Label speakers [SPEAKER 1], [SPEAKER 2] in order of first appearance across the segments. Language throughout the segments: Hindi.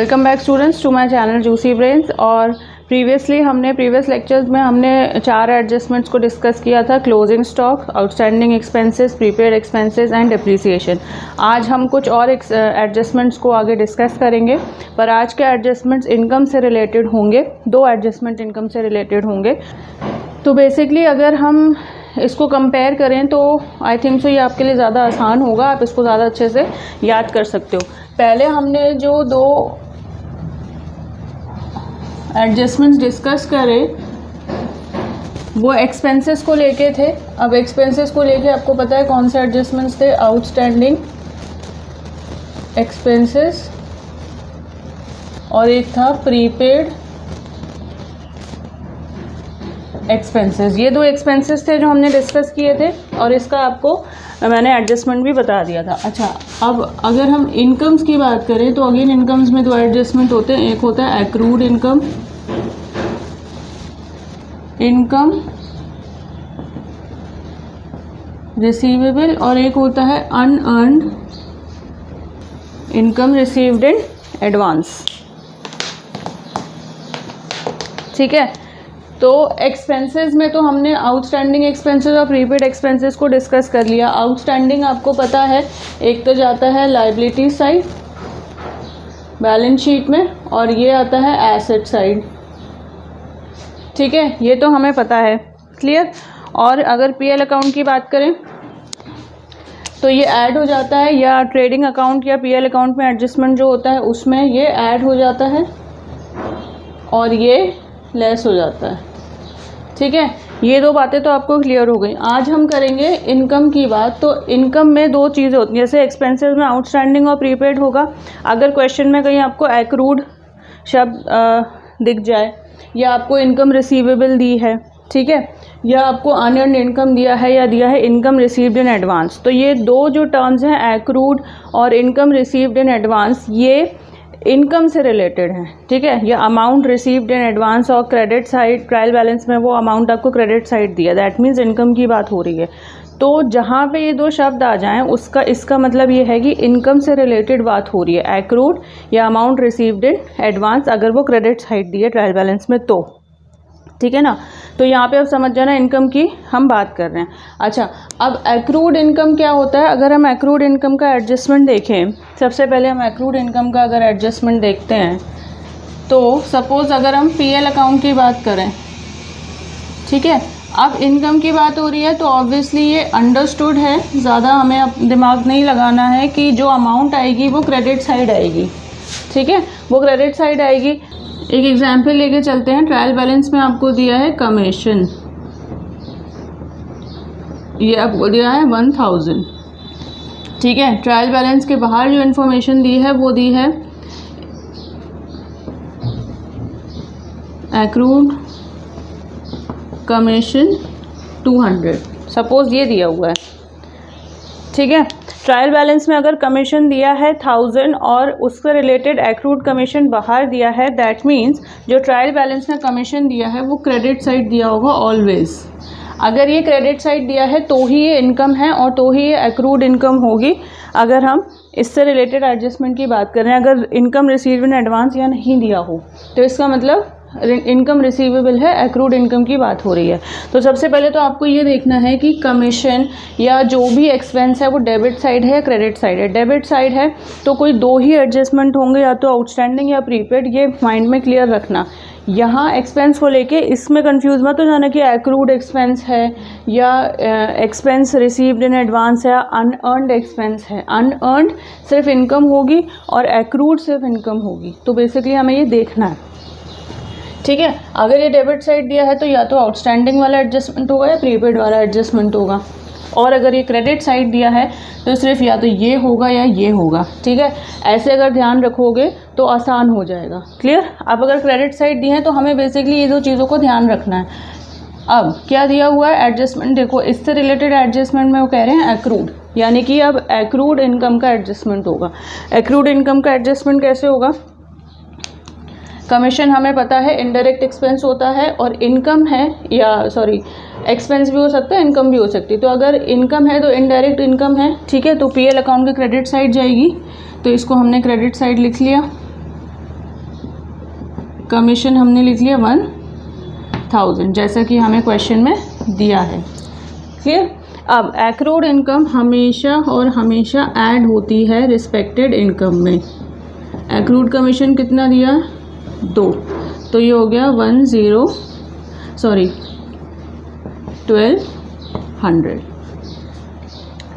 [SPEAKER 1] Welcome back students to my channel juicy brains. और प्रीवियस लेक्चर्स में हमने 4 एडजस्टमेंट्स को डिस्कस किया था, closing stock, outstanding expenses, prepaid expenses and depreciation. आज हम कुछ और एडजस्टमेंट्स को आगे डिस्कस करेंगे, पर आज के एडजस्टमेंट्स इनकम से रिलेटेड होंगे। 2 एडजस्टमेंट इनकम से रिलेटेड होंगे। तो बेसिकली अगर हम इसको कंपेयर करें तो आई थिंक सो ये आपके लिए ज़्यादा आसान होगा, आप इसको ज़्यादा अच्छे से याद कर सकते हो। पहले हमने जो 2 एडजस्टमेंट्स डिस्कस करे वो एक्सपेंसेस को लेके थे। अब एक्सपेंसेस को लेके आपको पता है कौन से एडजस्टमेंट्स थे, आउटस्टैंडिंग एक्सपेंसेस और एक था प्रीपेड एक्सपेंसेस। ये 2 एक्सपेंसेस थे जो हमने डिस्कस किए थे और इसका आपको मैंने एडजस्टमेंट भी बता दिया था। अच्छा, अब अगर हम इनकम्स की बात करें तो अगेन इनकम्स में 2 एडजस्टमेंट होते हैं। एक होता है एक्रूड इनकम रिसीवेबल और एक होता है unearned income received in advance. ठीक है, तो एक्सपेंसेस में तो हमने आउटस्टैंडिंग एक्सपेंसेस और प्रीपेड एक्सपेंसेस को डिस्कस कर लिया। आउटस्टैंडिंग आपको पता है एक तो जाता है लायबिलिटी साइड बैलेंस शीट में और ये आता है एसेट साइड। ठीक है, ये तो हमें पता है, क्लियर। और अगर पीएल अकाउंट की बात करें तो ये ऐड हो जाता है, या ट्रेडिंग अकाउंट या पीएल अकाउंट में एडजस्टमेंट जो होता है उसमें ये ऐड हो जाता है और ये लेस हो जाता है। ठीक है, ये 2 बातें तो आपको क्लियर हो गई। आज हम करेंगे इनकम की बात। तो इनकम में 2 चीज़ें होती हैं, जैसे एक्सपेंसेस में आउटस्टैंडिंग और प्रीपेड होगा। अगर क्वेश्चन में कहीं आपको एक्रूड शब्द दिख जाए या आपको इनकम रिसीवेबल दी है, ठीक है, या आपको अनअर्न्ड इनकम दिया है या दिया है इनकम रिसीव्ड इन एडवांस, तो ये 2 जो टर्म्स हैं एक्रूड और इनकम रिसीव्ड इन एडवांस, ये इनकम से रिलेटेड है। ठीक है, ये अमाउंट रिसीव्ड इन एडवांस और क्रेडिट साइड ट्रायल बैलेंस में वो अमाउंट आपको क्रेडिट साइड दिया, दैट मीन्स इनकम की बात हो रही है। तो जहाँ पे ये 2 शब्द आ जाएं इसका मतलब ये है कि इनकम से रिलेटेड बात हो रही है, एक्रूड या अमाउंट रिसीव्ड इन एडवांस, अगर वो क्रेडिट साइड दी है ट्रायल बैलेंस में तो। ठीक है ना, तो यहाँ पे अब समझ जाना इनकम की हम बात कर रहे हैं। अच्छा, अब एक्रूड इनकम क्या होता है? अगर हम एक्रूड इनकम का एडजस्टमेंट देखें, सबसे पहले हम एक्रूड इनकम का अगर एडजस्टमेंट देखते हैं तो सपोज़ अगर हम पीएल अकाउंट की बात करें, ठीक है, अब इनकम की बात हो रही है तो ऑब्वियसली ये अंडरस्टूड है, ज़्यादा हमें अब दिमाग नहीं लगाना है कि जो अमाउंट आएगी वो क्रेडिट साइड आएगी। ठीक है, वो क्रेडिट साइड आएगी। एक एग्जाम्पल लेके चलते हैं। ट्रायल बैलेंस में आपको दिया है कमीशन, ये आपको दिया है 1000। ठीक है, ट्रायल बैलेंस के बाहर जो इन्फॉर्मेशन दी है वो दी है एक्रूड कमीशन 200, सपोज ये दिया हुआ है। ठीक है, ट्रायल बैलेंस में अगर कमीशन दिया है 1000 और उससे रिलेटेड एक्रूड कमीशन बाहर दिया है, दैट मीन्स जो ट्रायल बैलेंस में कमीशन दिया है वो क्रेडिट साइड दिया होगा ऑलवेज। अगर ये क्रेडिट साइड दिया है तो ही ये इनकम है और तो ही ये एक्रूड इनकम होगी। अगर हम इससे रिलेटेड एडजस्टमेंट की बात करें, अगर इनकम रिसीव्ड इन एडवांस या नहीं दिया हो तो इसका मतलब इनकम रिसीवेबल है, एक्रूड इनकम की बात हो रही है। तो सबसे पहले तो आपको ये देखना है कि कमीशन या जो भी एक्सपेंस है वो डेबिट साइड है या क्रेडिट साइड है। डेबिट साइड है तो कोई 2 ही एडजस्टमेंट होंगे, या तो आउटस्टैंडिंग या प्रीपेड, ये माइंड में क्लियर रखना। यहाँ एक्सपेंस को लेके इसमें कंफ्यूज मत हो जाना कि एक्रूड एक्सपेंस है या एक्सपेंस रिसीव्ड इन एडवांस है, अनअर्न्ड एक्सपेंस है। अनअर्न्ड सिर्फ इनकम होगी और एक्रूड सिर्फ इनकम होगी। तो बेसिकली हमें ये देखना है। ठीक है, अगर ये डेबिट साइड दिया है तो या तो आउटस्टैंडिंग वाला एडजस्टमेंट होगा या प्रीपेड वाला एडजस्टमेंट होगा, और अगर ये क्रेडिट साइड दिया है तो सिर्फ या तो ये होगा या ये होगा। ठीक है, ऐसे अगर ध्यान रखोगे तो आसान हो जाएगा, क्लियर। अब अगर क्रेडिट साइड दी है तो हमें बेसिकली ये 2 चीज़ों को ध्यान रखना है। अब क्या दिया हुआ है एडजस्टमेंट, देखो इससे रिलेटेड एडजस्टमेंट में वो कह रहे हैं एक्रूड, यानी कि अब एक्रूड इनकम का एडजस्टमेंट होगा। एक्रूड इनकम का एडजस्टमेंट कैसे होगा? कमीशन हमें पता है इनडायरेक्ट एक्सपेंस होता है और इनकम है, या सॉरी एक्सपेंस भी हो सकता है, इनकम भी हो सकती है। तो अगर इनकम है तो इनडायरेक्ट इनकम है, ठीक है, तो पीएल अकाउंट की क्रेडिट साइड जाएगी, तो इसको हमने क्रेडिट साइड लिख लिया। कमीशन हमने लिख लिया 1000, जैसा कि हमें क्वेश्चन में दिया है। क्लियर। अब एक्रूड इनकम हमेशा और हमेशा ऐड होती है रिस्पेक्टेड इनकम में। एक्रूड कमीशन कितना दिया, 2, तो ये हो गया 1200।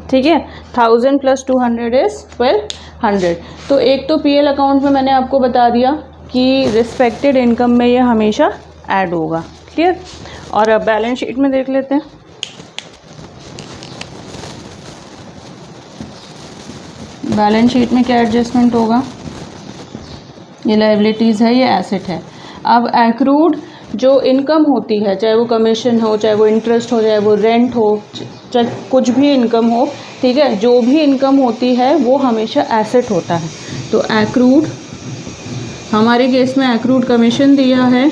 [SPEAKER 1] ठीक है, 1000 + 200 इज 1200। तो एक तो पीएल अकाउंट में मैंने आपको बता दिया कि रिस्पेक्टेड इनकम में ये हमेशा ऐड होगा। क्लियर। और अब बैलेंस शीट में देख लेते हैं। बैलेंस शीट में क्या एडजस्टमेंट होगा, ये लायबिलिटीज़ है, ये एसेट है। अब एक्रूड जो इनकम होती है, चाहे वो कमीशन हो, चाहे वो इंटरेस्ट हो, चाहे वो रेंट हो, चाहे कुछ भी इनकम हो, ठीक है, जो भी इनकम होती है वो हमेशा एसेट होता है। तो एक्रूड, हमारे केस में एक्रूड कमीशन दिया है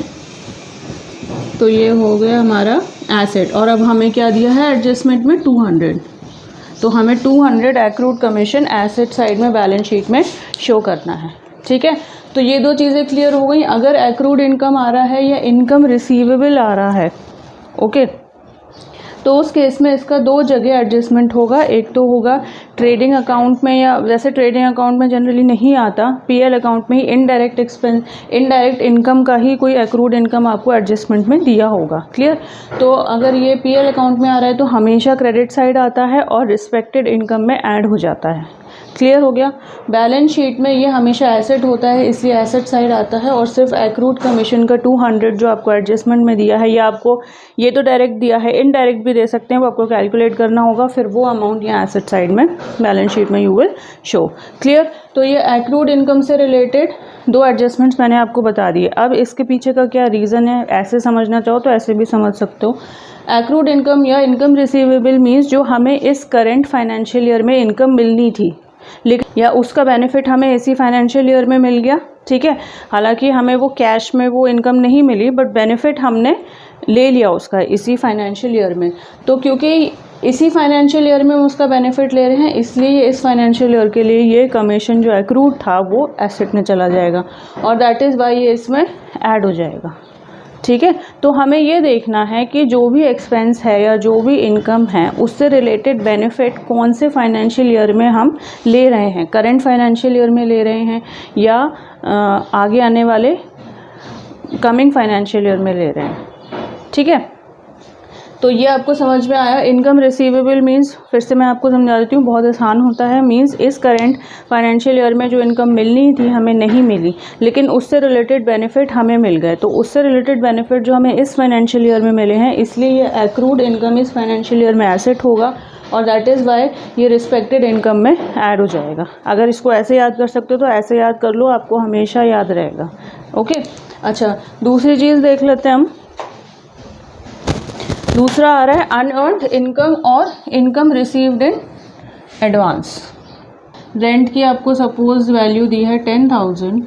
[SPEAKER 1] तो ये हो गया हमारा एसेट। और अब हमें क्या दिया है एडजस्टमेंट में 200, तो हमें 200 एक्रूड कमीशन एसेट साइड में बैलेंस शीट में शो करना है। ठीक है, तो ये दो चीज़ें क्लियर हो गई। अगर एक्रूड इनकम आ रहा है या इनकम रिसीवेबल आ रहा है, ओके, तो उस केस में इसका 2 जगह एडजस्टमेंट होगा। एक तो होगा ट्रेडिंग अकाउंट में, या वैसे ट्रेडिंग अकाउंट में जनरली नहीं आता, पीएल अकाउंट में ही इनडायरेक्ट एक्सपेंस, इनडायरेक्ट इनकम का ही कोई एक्रूड इनकम आपको एडजस्टमेंट में दिया होगा। क्लियर। तो अगर ये पीएल अकाउंट में आ रहा है तो हमेशा क्रेडिट साइड आता है और रिस्पेक्टेड इनकम में ऐड हो जाता है। क्लियर हो गया। बैलेंस शीट में ये हमेशा एसेट होता है, इसलिए एसेट साइड आता है। और सिर्फ एक्रूड कमीशन का 200 जो आपको एडजस्टमेंट में दिया है, या आपको ये तो डायरेक्ट दिया है, इनडायरेक्ट भी दे सकते हैं, वो आपको कैलकुलेट करना होगा, फिर वो अमाउंट यहाँ एसेट साइड में बैलेंस शीट में यू विल शो। क्लियर। तो ये एक्रूड इनकम से रिलेटेड 2 एडजस्टमेंट्स मैंने आपको बता दिए। अब इसके पीछे का क्या रीज़न है, ऐसे समझना चाहो तो ऐसे भी समझ सकते हो। एक्रूड इनकम या इनकम रिसीवेबल मीन्स जो हमें इस करेंट फाइनेंशियल ईयर में इनकम मिलनी थी, लेकिन या उसका बेनिफिट हमें इसी फाइनेंशियल ईयर में मिल गया। ठीक है, हालांकि हमें वो कैश में वो इनकम नहीं मिली, बट बेनिफिट हमने ले लिया उसका इसी फाइनेंशियल ईयर में। तो क्योंकि इसी फाइनेंशियल ईयर में हम उसका बेनिफिट ले रहे हैं, इसलिए इस फाइनेंशियल ईयर के लिए ये कमीशन जो एक्रूड था वो एसेट में चला जाएगा, और दैट इज़ वाई ये इसमें ऐड हो जाएगा। ठीक है, तो हमें ये देखना है कि जो भी एक्सपेंस है या जो भी इनकम है उससे रिलेटेड बेनिफिट कौन से फाइनेंशियल ईयर में हम ले रहे हैं, करंट फाइनेंशियल ईयर में ले रहे हैं या आगे आने वाले कमिंग फाइनेंशियल ईयर में ले रहे हैं। ठीक है, तो ये आपको समझ में आया। इनकम रिसीवेबल मीन्स, फिर से मैं आपको समझा देती हूँ, बहुत आसान होता है। मीन्स इस करेंट फाइनेंशियल ईयर में जो इनकम मिलनी थी हमें नहीं मिली, लेकिन उससे रिलेटेड बेनिफिट हमें मिल गए। तो उससे रिलेटेड बेनिफिट जो हमें इस फाइनेंशियल ईयर में मिले हैं, इसलिए ये एक्रूड इनकम इस फाइनेंशियल ईयर में एसेट होगा, और दैट इज़ वाई ये रिस्पेक्टेड इनकम में ऐड हो जाएगा। अगर इसको ऐसे याद कर सकते हो तो ऐसे याद कर लो, आपको हमेशा याद रहेगा। ओके, अच्छा, दूसरी चीज़ देख लेते हैं हम। दूसरा आ रहा है अनअर्न्ड इनकम और income received in advance. Rent की आपको सपोज वैल्यू दी है 10,000,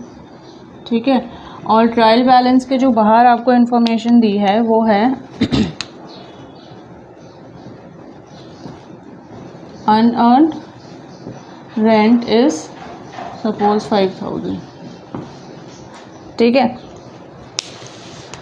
[SPEAKER 1] ठीक है, और ट्रायल बैलेंस के जो बाहर आपको इन्फॉर्मेशन दी है वो है अनअर्न्ड रेंट इज सपोज 5,000। ठीक है,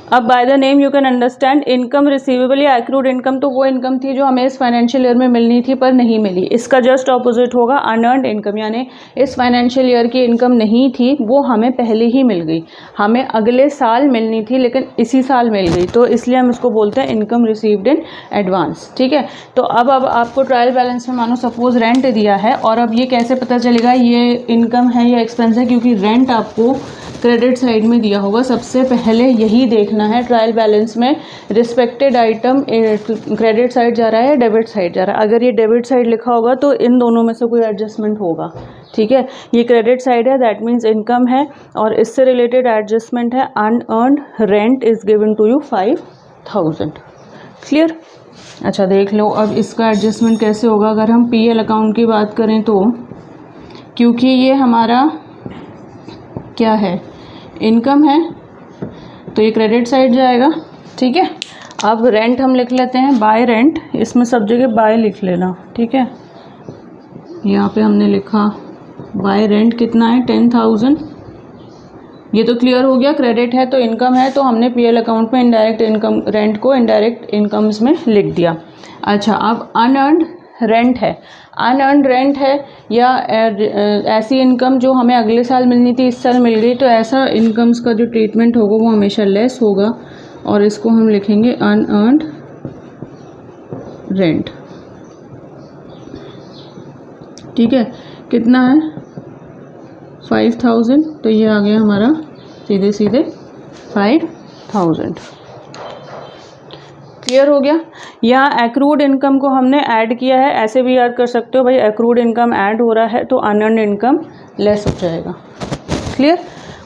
[SPEAKER 1] अब by the name you can understand income receivable या एक्रूड इनकम तो वो इनकम थी जो हमें इस फाइनेंशियल ईयर में मिलनी थी पर नहीं मिली। इसका जस्ट ऑपोजिट होगा अनअर्न्ड इनकम, यानी इस फाइनेंशियल ईयर की इनकम नहीं थी, वो हमें पहले ही मिल गई, हमें अगले साल मिलनी थी लेकिन इसी साल मिल गई, तो इसलिए हम इसको बोलते हैं इनकम रिसीव्ड इन एडवांस। ठीक है, तो अब आपको ट्रायल बैलेंस में मानो सपोज रेंट दिया है, और अब ये कैसे पता चलेगा ये इनकम है या एक्सपेंस है, क्योंकि रेंट आपको क्रेडिट साइड में दिया होगा। सबसे पहले यही देखना है ट्रायल बैलेंस में रिस्पेक्टेड आइटम क्रेडिट साइड जा रहा है या डेबिट साइड जा रहा है। अगर ये डेबिट साइड लिखा होगा तो इन दोनों में से कोई एडजस्टमेंट होगा। ठीक है, ये क्रेडिट साइड है, दैट मीन्स इनकम है, और इससे रिलेटेड एडजस्टमेंट है unearned rent is given to you 5,000। Clear. अच्छा, देख लो अब इसका एडजस्टमेंट कैसे होगा। अगर हम पीएल अकाउंट की बात करें तो, क्योंकि ये हमारा क्या है, इनकम है, तो ये क्रेडिट साइड जाएगा। ठीक है, अब रेंट हम लिख लेते हैं बाय रेंट, इसमें सब जगह बाय लिख लेना। ठीक है, यहाँ पे हमने लिखा बाय रेंट कितना है 10,000, ये तो क्लियर हो गया। क्रेडिट है तो इनकम है, तो हमने पीएल अकाउंट में इनडायरेक्ट इनकम रेंट को इनडायरेक्ट इनकम्स में लिख दिया। अच्छा, अब अनअर्न्ड रेंट है। अनअर्न्ड रेंट है या ऐसी इनकम जो हमें अगले साल मिलनी थी इस साल मिल गई, तो ऐसा इनकम्स का जो ट्रीटमेंट होगा वो हमेशा लेस होगा और इसको हम लिखेंगे अनअर्न्ड रेंट। ठीक है, कितना है 5000, तो ये आ गया हमारा सीधे सीधे 5000। क्लियर हो गया। यहाँ एक्रूड इनकम को हमने ऐड किया है, ऐसे भी याद कर सकते हो भाई, एक्रूड इनकम ऐड हो रहा है तो अनअर्न्ड इनकम लेस हो जाएगा। क्लियर।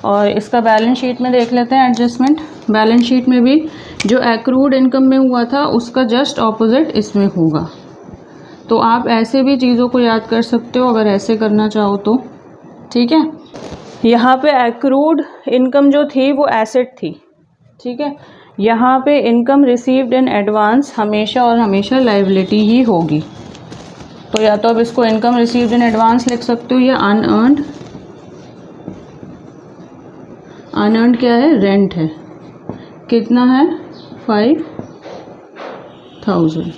[SPEAKER 1] और इसका बैलेंस शीट में देख लेते हैं एडजस्टमेंट। बैलेंस शीट में भी जो एक्रूड इनकम में हुआ था उसका जस्ट ऑपोजिट इसमें होगा। तो आप ऐसे भी चीज़ों को याद कर सकते हो अगर ऐसे करना चाहो तो। ठीक है, यहाँ पे एक्रूड इनकम जो थी वो एसेट थी। ठीक है, यहाँ पे इनकम रिसीव्ड इन एडवांस हमेशा और हमेशा लायबिलिटी ही होगी। तो या तो अब इसको इनकम रिसीव्ड इन एडवांस लिख सकते हो या अनअर्न्ड। अनअर्न्ड क्या है, रेंट है। कितना है 5000।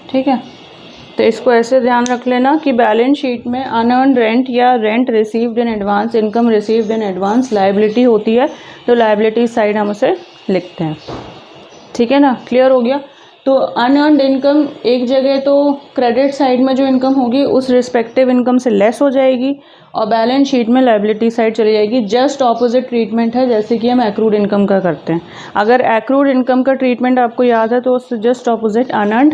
[SPEAKER 1] ठीक है, तो इसको ऐसे ध्यान रख लेना कि बैलेंस शीट में अनअर्न्ड रेंट या rent received in advance, income received in advance liability होती है, तो लायबिलिटी साइड हम उसे लिखते हैं। ठीक है ना, क्लियर हो गया। तो अनअर्न्ड इनकम एक जगह तो क्रेडिट साइड में जो इनकम होगी उस रिस्पेक्टिव इनकम से लेस हो जाएगी और बैलेंस शीट में लायबिलिटी साइड चली जाएगी। जस्ट ऑपोजिट ट्रीटमेंट है जैसे कि हम एक्रूड इनकम का करते हैं। अगर एक्रूड इनकम का ट्रीटमेंट आपको याद है तो उससे जस्ट ऑपोजिट अनअर्न्ड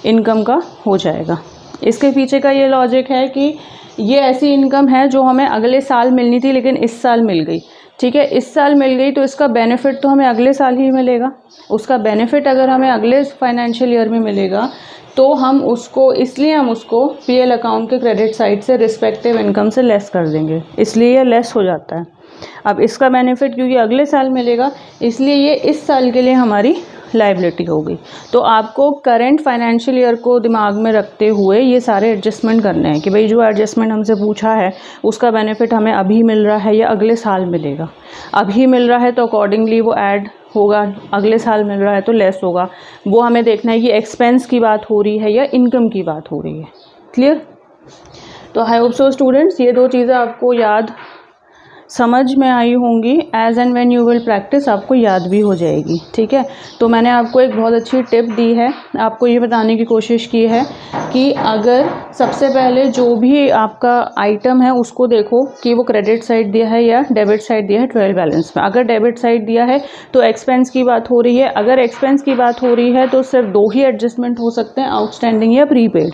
[SPEAKER 1] इनकम का हो जाएगा। इसके पीछे का ये लॉजिक है कि ये ऐसी इनकम है जो हमें अगले साल मिलनी थी लेकिन इस साल मिल गई। ठीक है, इस साल मिल गई तो इसका बेनिफिट तो हमें अगले साल ही मिलेगा। उसका बेनिफिट अगर हमें अगले फाइनेंशियल ईयर में मिलेगा तो हम उसको पीएल अकाउंट के क्रेडिट साइड से रिस्पेक्टिव इनकम से लेस कर देंगे, इसलिए ये लेस हो जाता है। अब इसका बेनिफिट क्योंकि अगले साल मिलेगा इसलिए ये इस साल के लिए हमारी लायबिलिटी होगी। तो आपको करंट फाइनेंशियल ईयर को दिमाग में रखते हुए ये सारे एडजस्टमेंट करने हैं कि भाई जो एडजस्टमेंट हमसे पूछा है उसका बेनिफिट हमें अभी मिल रहा है या अगले साल मिलेगा। अभी मिल रहा है तो अकॉर्डिंगली वो ऐड होगा, अगले साल मिल रहा है तो लेस होगा। वो हमें देखना है कि एक्सपेंस की बात हो रही है या इनकम की बात हो रही है। क्लियर। तो आई होप सो स्टूडेंट्स ये दो चीज़ें आपको याद समझ में आई होंगी। As and when you will practice आपको याद भी हो जाएगी। ठीक है, तो मैंने आपको एक बहुत अच्छी टिप दी है, आपको ये बताने की कोशिश की है कि अगर सबसे पहले जो भी आपका आइटम है उसको देखो कि वो क्रेडिट साइड दिया है या डेबिट साइड दिया है ट्रायल बैलेंस में। अगर डेबिट साइड दिया है तो एक्सपेंस की बात हो रही है, अगर एक्सपेंस की बात हो रही है तो सिर्फ दो ही एडजस्टमेंट हो सकते हैं, आउटस्टैंडिंग या प्रीपेड।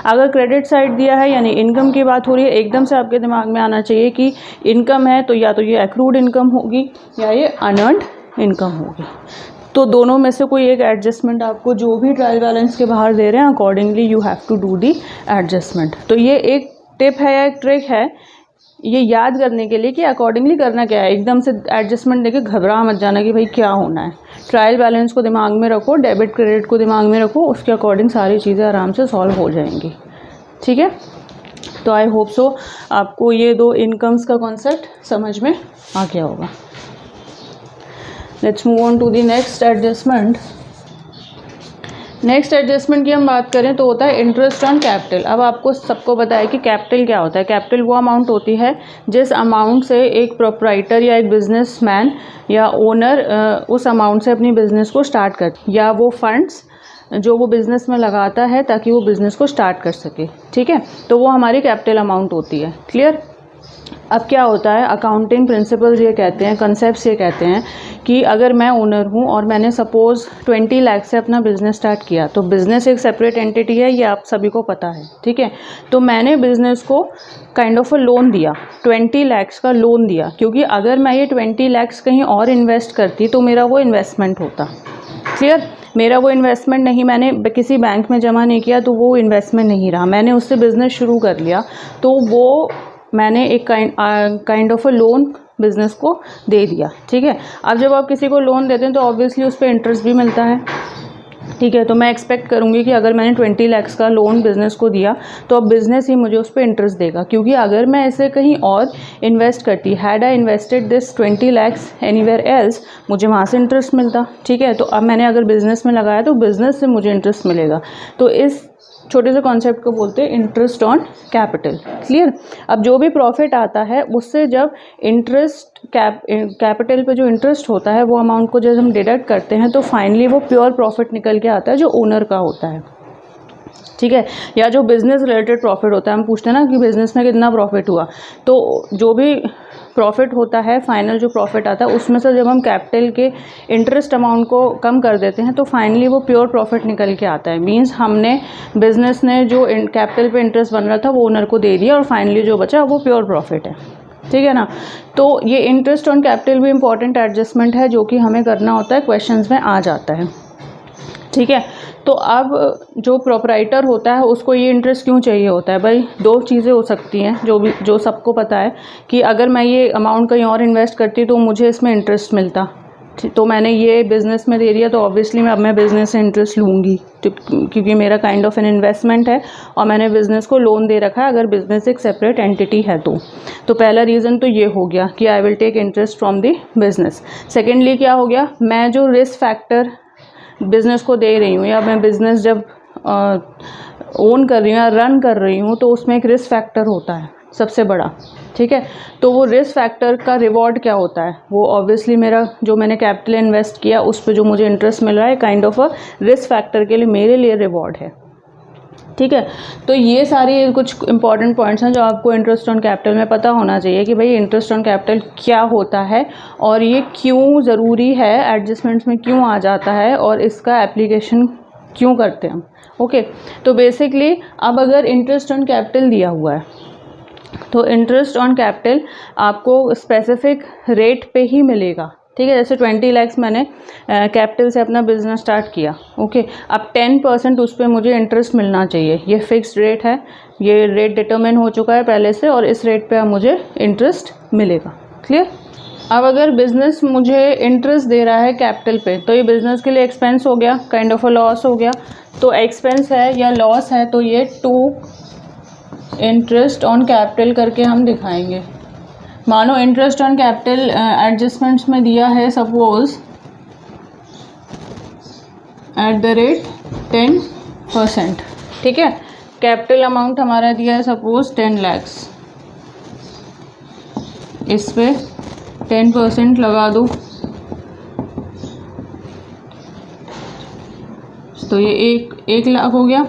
[SPEAKER 1] अगर क्रेडिट साइड दिया है यानी इनकम की बात हो रही है, एकदम से आपके दिमाग में आना चाहिए कि इनकम है तो या तो ये एक्रूड इनकम होगी या ये अनअर्न्ड इनकम होगी। तो दोनों में से कोई एक एडजस्टमेंट आपको जो भी ट्रायल बैलेंस के बाहर दे रहे हैं accordingly you have to do the adjustment. तो ये एक टिप है या एक ट्रिक है ये याद करने के लिए कि अकॉर्डिंगली करना क्या है। एकदम से एडजस्टमेंट देके घबरा मत जाना कि भाई क्या होना है। ट्रायल बैलेंस को दिमाग में रखो, डेबिट क्रेडिट को दिमाग में रखो, उसके अकॉर्डिंग सारी चीज़ें आराम से सॉल्व हो जाएंगी। ठीक है, तो आई होप सो आपको ये दो इनकम्स का कॉन्सेप्ट समझ में आ गया होगा। Let's move on to the next adjustment. Next adjustment की हम बात करें तो होता है इंटरेस्ट ऑन कैपिटल। अब आपको सबको पता है कि कैपिटल क्या होता है। कैपिटल वो अमाउंट होती है जिस अमाउंट से एक प्रोप्राइटर या एक बिजनेसमैन या ओनर उस अमाउंट से अपनी बिजनेस को स्टार्ट कर, या वो फंड्स जो वो बिज़नेस में लगाता है ताकि वो बिज़नेस को स्टार्ट कर सके। ठीक है, तो वो हमारी कैपिटल अमाउंट होती है। क्लियर। अब क्या होता है, अकाउंटिंग प्रिंसिपल्स ये कहते हैं, कॉन्सेप्ट्स ये कहते हैं कि अगर मैं ओनर हूँ और मैंने सपोज़ 20 लाख से अपना बिज़नेस स्टार्ट किया, तो बिज़नेस एक सेपरेट एंटिटी है, ये आप सभी को पता है। ठीक है, तो मैंने बिज़नेस को काइंड ऑफ अ लोन दिया, 20 लाख का लोन दिया, क्योंकि अगर मैं ये 20 लाख कहीं और इन्वेस्ट करती तो मेरा वो इन्वेस्टमेंट होता। क्लियर। मेरा वो इन्वेस्टमेंट नहीं, मैंने किसी बैंक में जमा नहीं किया तो वो इन्वेस्टमेंट नहीं रहा, मैंने उससे बिज़नेस शुरू कर लिया, तो वो मैंने एक kind of a loan business को दे दिया। ठीक है, अब जब आप किसी को लोन देते हैं तो ऑब्वियसली उस पर इंटरेस्ट भी मिलता है। ठीक है। तो मैं एक्सपेक्ट करूँगी कि अगर मैंने 20 लाख का लोन बिज़नेस को दिया तो अब बिज़नेस ही मुझे उस पर इंटरेस्ट देगा, क्योंकि अगर मैं इसे कहीं और इन्वेस्ट करती, had I invested this 20 lakhs anywhere else, मुझे वहाँ से इंटरेस्ट मिलता। ठीक है। तो अब मैंने अगर बिज़नेस में लगाया तो बिज़नेस से मुझे इंटरेस्ट मिलेगा। तो इस छोटे से कॉन्सेप्ट को बोलते हैं इंटरेस्ट ऑन कैपिटल। क्लियर। अब जो भी प्रॉफिट आता है उससे जब इंटरेस्ट कैपिटल पे जो इंटरेस्ट होता है वो अमाउंट को जब हम डिडक्ट करते हैं तो फाइनली वो प्योर प्रॉफिट निकल के आता है जो ओनर का होता है। ठीक है। या जो बिज़नेस रिलेटेड प्रॉफिट होता है, हम पूछते हैं ना कि बिज़नेस में कितना प्रॉफिट हुआ, तो जो भी प्रॉफिट होता है, फाइनल जो प्रॉफिट आता है उसमें से जब हम कैपिटल के इंटरेस्ट अमाउंट को कम कर देते हैं तो फाइनली वो प्योर प्रॉफिट निकल के आता है। मींस हमने बिज़नेस ने जो कैपिटल पे इंटरेस्ट बन रहा था वो ओनर को दे दिया और फाइनली जो बचा वो प्योर प्रॉफिट है। ठीक है ना। तो ये इंटरेस्ट ऑन कैपिटल भी इंपॉर्टेंट एडजस्टमेंट है जो कि हमें करना होता है, क्वेश्चंस में आ जाता है। ठीक है। तो अब जो प्रोपराइटर होता है उसको ये इंटरेस्ट क्यों चाहिए होता है? भाई दो चीज़ें हो सकती हैं जो सबको पता है कि अगर मैं ये अमाउंट कहीं और इन्वेस्ट करती तो मुझे इसमें इंटरेस्ट मिलता, तो मैंने ये बिज़नेस में दे दिया तो ऑब्वियसली मैं बिज़नेस से इंटरेस्ट लूँगी, क्योंकि मेरा काइंड ऑफ एन इन्वेस्टमेंट है और मैंने बिज़नेस को लोन दे रखा है अगर बिज़नेस एक सेपरेट एंटिटी है तो पहला रीज़न तो ये हो गया कि I will take interest from the business. Secondly क्या हो गया, मैं जो रिस्क फैक्टर बिज़नेस को दे रही हूँ या मैं बिज़नेस जब ओन कर रही हूँ या रन कर रही हूँ तो उसमें एक रिस्क फैक्टर होता है सबसे बड़ा। ठीक है। तो वो रिस्क फैक्टर का रिवॉर्ड क्या होता है, वो ऑब्वियसली मेरा जो मैंने कैपिटल इन्वेस्ट किया उस पर जो मुझे इंटरेस्ट मिल रहा है kind of a risk factor के लिए मेरे लिए रिवॉर्ड है। ठीक है। तो ये सारी कुछ इंपॉर्टेंट पॉइंट्स हैं जो आपको इंटरेस्ट ऑन कैपिटल में पता होना चाहिए कि भाई इंटरेस्ट ऑन कैपिटल क्या होता है और ये क्यों ज़रूरी है, एडजस्टमेंट्स में क्यों आ जाता है और इसका एप्लीकेशन क्यों करते हैं हम। ओके। तो बेसिकली अब अगर इंटरेस्ट ऑन कैपिटल दिया हुआ है तो इंटरेस्ट ऑन कैपिटल आपको स्पेसिफिक रेट पे ही मिलेगा। ठीक है। जैसे 20 लाख मैंने कैपिटल से अपना बिजनेस स्टार्ट किया। ओके। अब 10% उस पर मुझे इंटरेस्ट मिलना चाहिए, ये फिक्स्ड रेट है, ये रेट डिटरमिन हो चुका है पहले से और इस रेट पे मुझे इंटरेस्ट मिलेगा। क्लियर। अब अगर बिज़नेस मुझे इंटरेस्ट दे रहा है कैपिटल पे तो ये बिज़नेस के लिए एक्सपेंस हो गया, काइंड ऑफ अ लॉस हो गया। तो एक्सपेंस है या लॉस है तो ये टू इंटरेस्ट ऑन कैपिटल करके हम दिखाएंगे। मानो इंटरेस्ट ऑन कैपिटल एडजस्टमेंट्स में दिया है सपोज एट द रेट 10%। ठीक है। कैपिटल अमाउंट हमारा दिया है सपोज 10 lakhs, इस पे 10% लगा दो तो ये एक लाख हो गया।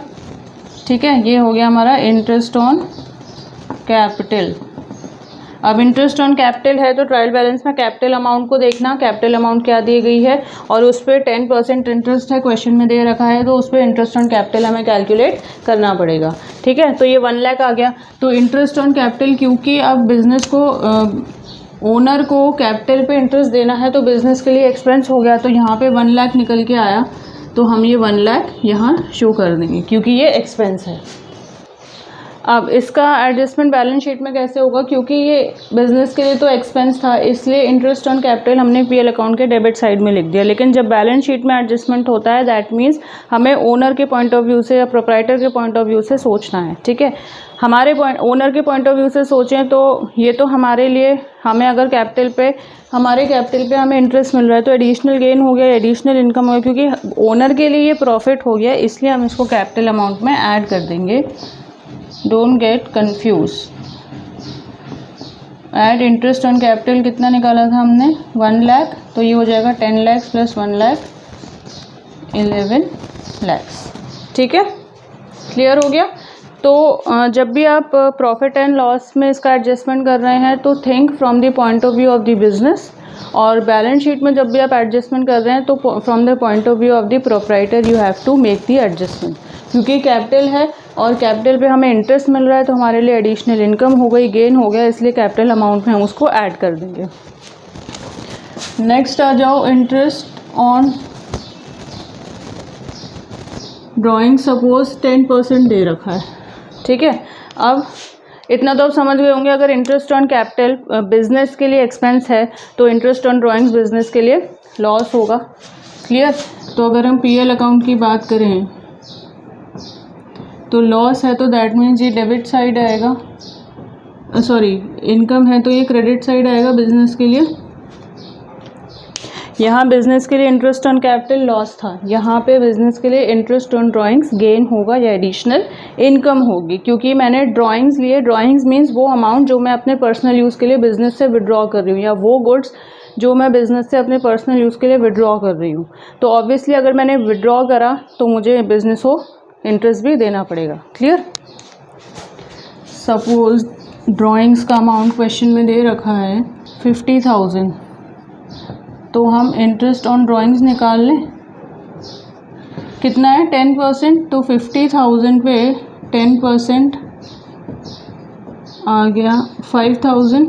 [SPEAKER 1] ठीक है। ये हो गया हमारा इंटरेस्ट ऑन कैपिटल। अब इंटरेस्ट ऑन कैपिटल है तो ट्रायल बैलेंस में कैपिटल अमाउंट को देखना, कैपिटल अमाउंट क्या दी गई है और उस पर 10% इंटरेस्ट है, क्वेश्चन में दे रखा है तो उस पर इंटरेस्ट ऑन कैपिटल हमें कैलकुलेट करना पड़ेगा। ठीक है। तो ये 1 लाख आ गया। तो इंटरेस्ट ऑन कैपिटल, क्योंकि अब बिजनेस को ओनर को कैपिटल पे इंटरेस्ट देना है तो बिजनेस के लिए एक्सपेंस हो गया, तो यहाँ पे 1 लाख निकल के आया तो हम ये 1 लाख यहाँ शो कर देंगे क्योंकि ये एक्सपेंस है। अब इसका एडजस्टमेंट बैलेंस शीट में कैसे होगा, क्योंकि ये बिजनेस के लिए तो एक्सपेंस था इसलिए इंटरेस्ट ऑन कैपिटल हमने पीएल अकाउंट के डेबिट साइड में लिख दिया। लेकिन जब बैलेंस शीट में एडजस्टमेंट होता है दैट मीन्स हमें ओनर के पॉइंट ऑफ व्यू से या प्रोप्राइटर के पॉइंट ऑफ व्यू से सोचना है। ठीक है। हमारे ओनर के पॉइंट ऑफ व्यू से सोचें तो ये तो हमारे लिए, हमें अगर हमारे कैपिटल पे हमें इंटरेस्ट मिल रहा है तो एडिशनल गेन हो गया, एडिशनल इनकम हो गया, क्योंकि ओनर के लिए ये प्रॉफिट हो गया इसलिए हम इसको कैपिटल अमाउंट में ऐड कर देंगे। Don't get confuse. Add interest on capital कितना निकाला था हमने 1 लाख, तो ये हो जाएगा 10 लाख प्लस 1 लाख 11 लाख। ठीक है। क्लियर हो गया। तो जब भी आप प्रॉफिट एंड लॉस में इसका एडजस्टमेंट कर रहे हैं तो think from the point of view of the business, और बैलेंस शीट में जब भी आप एडजस्टमेंट कर रहे हैं तो from the point of view of the proprietor you have to make the adjustment, क्योंकि कैपिटल है और कैपिटल पे हमें इंटरेस्ट मिल रहा है तो हमारे लिए एडिशनल इनकम हो गई, गेन हो गया, इसलिए कैपिटल अमाउंट में हम उसको ऐड कर देंगे। नेक्स्ट आ जाओ इंटरेस्ट ऑन ड्राइंग। सपोज 10% दे रखा है। ठीक है। अब इतना तो आप समझ गए होंगे, अगर इंटरेस्ट ऑन कैपिटल बिजनेस के लिए एक्सपेंस है तो इंटरेस्ट ऑन ड्राइंग्स बिजनेस के लिए लॉस होगा। क्लियर। तो अगर हम पीएल अकाउंट की बात करें तो लॉस है तो दैट मीन्स ये डेबिट साइड आएगा, सॉरी इनकम है तो ये क्रेडिट साइड आएगा बिजनेस के लिए। यहाँ बिजनेस के लिए इंटरेस्ट ऑन कैपिटल लॉस था, यहाँ पे बिजनेस के लिए इंटरेस्ट ऑन ड्राइंग्स गेन होगा या एडिशनल इनकम होगी, क्योंकि मैंने ड्राइंग्स लिए। ड्राइंग्स मीन्स वो अमाउंट जो मैं अपने पर्सनल यूज़ के लिए बिजनेस से विड्रॉ कर रही हूँ, या वो गुड्स जो मैं बिजनेस से अपने पर्सनल यूज़ के लिए विड्रॉ कर रही हूँ। तो ऑब्वियसली अगर मैंने विड्रॉ करा तो मुझे बिजनेस को इंटरेस्ट भी देना पड़ेगा। क्लियर? सपोज ड्राइंग्स का अमाउंट क्वेश्चन में दे रखा है 50,000, तो हम इंटरेस्ट ऑन ड्राइंग्स निकाल लें। कितना है? 10%। तो 50,000 पे 10% आ गया 5,000,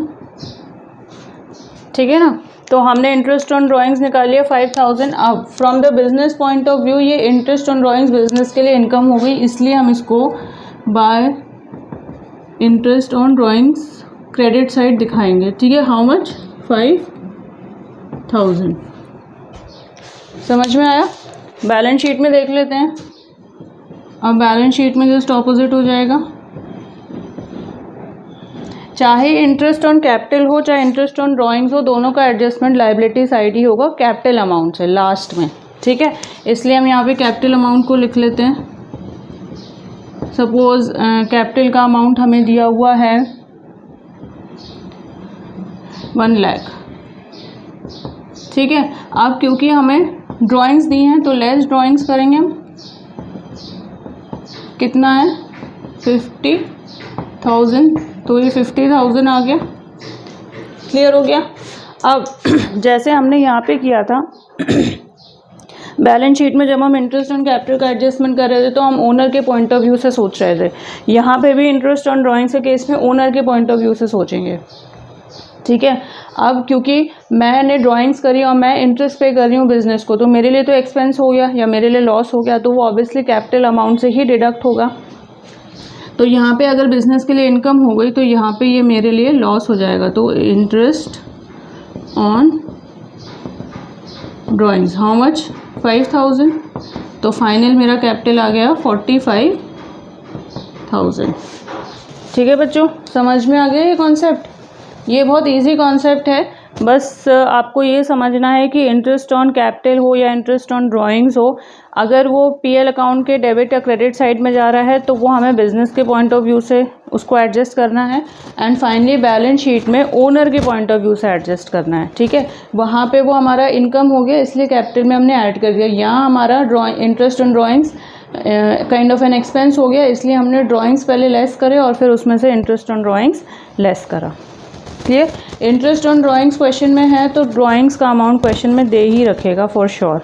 [SPEAKER 1] ठीक है ना। तो हमने इंटरेस्ट ऑन ड्राइंग्स निकाल लिया 5,000। अब from the business point of view ये इंटरेस्ट ऑन ड्राइंग्स बिजनेस के लिए इनकम हो गई, इसलिए हम इसको bye interest on drawings credit side दिखाएंगे। ठीक है, हाउ मच? 5,000। समझ में आया? बैलेंस शीट में देख लेते हैं। अब बैलेंस शीट में जस्ट ऑपोजिट हो जाएगा, चाहे इंटरेस्ट ऑन कैपिटल हो चाहे इंटरेस्ट ऑन ड्राइंग्स हो, दोनों का एडजस्टमेंट लायबिलिटी साइड ही होगा कैपिटल अमाउंट से लास्ट में। ठीक है, इसलिए हम यहाँ पे कैपिटल अमाउंट को लिख लेते हैं। सपोज कैपिटल का अमाउंट हमें दिया हुआ है 1 लाख। ठीक है, अब क्योंकि हमें ड्राइंग्स दी हैं तो लेस ड्राइंग्स करेंगे हम। कितना है? 50,000, तो ये 50,000 आ गया। क्लियर हो गया? अब जैसे हमने यहाँ पे किया था बैलेंस शीट में, जब हम इंटरेस्ट ऑन कैपिटल का एडजस्टमेंट कर रहे थे तो हम ओनर के पॉइंट ऑफ व्यू से सोच रहे थे। यहाँ पे भी इंटरेस्ट ऑन ड्राइंग्स के केस में ओनर के पॉइंट ऑफ व्यू से सोचेंगे। ठीक है, अब क्योंकि मैंने ड्राइंग्स करी और मैं इंटरेस्ट पे कर रही हूँ बिजनेस को, तो मेरे लिए तो एक्सपेंस हो गया या मेरे लिए लॉस हो गया, तो वो ऑब्वियसली कैपिटल अमाउंट से ही डिडक्ट होगा। तो यहाँ पे अगर बिजनेस के लिए इनकम हो गई तो यहाँ पे ये मेरे लिए लॉस हो जाएगा। तो interest on drawings how much? 5,000। तो फाइनल मेरा कैपिटल आ गया 45,000। ठीक है बच्चों, समझ में आ गया ये कॉन्सेप्ट? ये बहुत इजी कॉन्सेप्ट है, बस आपको ये समझना है कि इंटरेस्ट ऑन कैपिटल हो या इंटरेस्ट ऑन ड्राइंग्स हो, अगर वो पीएल अकाउंट के डेबिट या क्रेडिट साइड में जा रहा है तो वो हमें बिजनेस के पॉइंट ऑफ व्यू से उसको एडजस्ट करना है, एंड फाइनली बैलेंस शीट में ओनर के पॉइंट ऑफ व्यू से एडजस्ट करना है। ठीक है, वहाँ पे वो हमारा इनकम हो गया इसलिए कैपिटल में हमने ऐड कर दिया। यहाँ हमारा interest on drawings kind of an expense हो गया, इसलिए हमने ड्राइंग्स पहले लेस करे और फिर उसमें से इंटरेस्ट ऑन ड्राइंग्स लेस करा। Clear? Interest on drawings question में है तो ड्राइंग्स का अमाउंट क्वेश्चन में दे ही रखेगा फॉर श्योर।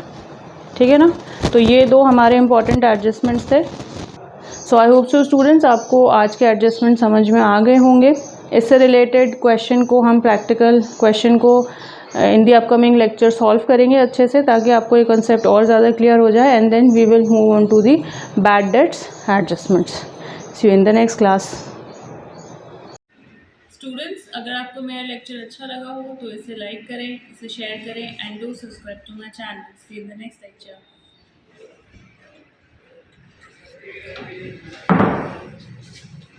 [SPEAKER 1] ठीक है ना, तो ये दो हमारे इंपॉर्टेंट एडजस्टमेंट्स थे। सो आई होप सो स्टूडेंट्स आपको आज के एडजस्टमेंट समझ में आ गए होंगे। इससे रिलेटेड क्वेश्चन को हम प्रैक्टिकल क्वेश्चन को इन दी अपकमिंग लेक्चर सॉल्व करेंगे अच्छे से, ताकि आपको ये कंसेप्ट और ज़्यादा क्लियर हो जाए, and then we will move on to the bad debts adjustments. See you in the next class. Students, अगर आपको मेरा लेक्चर अच्छा लगा हो तो इसे लाइक करें, इसे शेयर करें, and do subscribe to my channel. See you in the next lecture.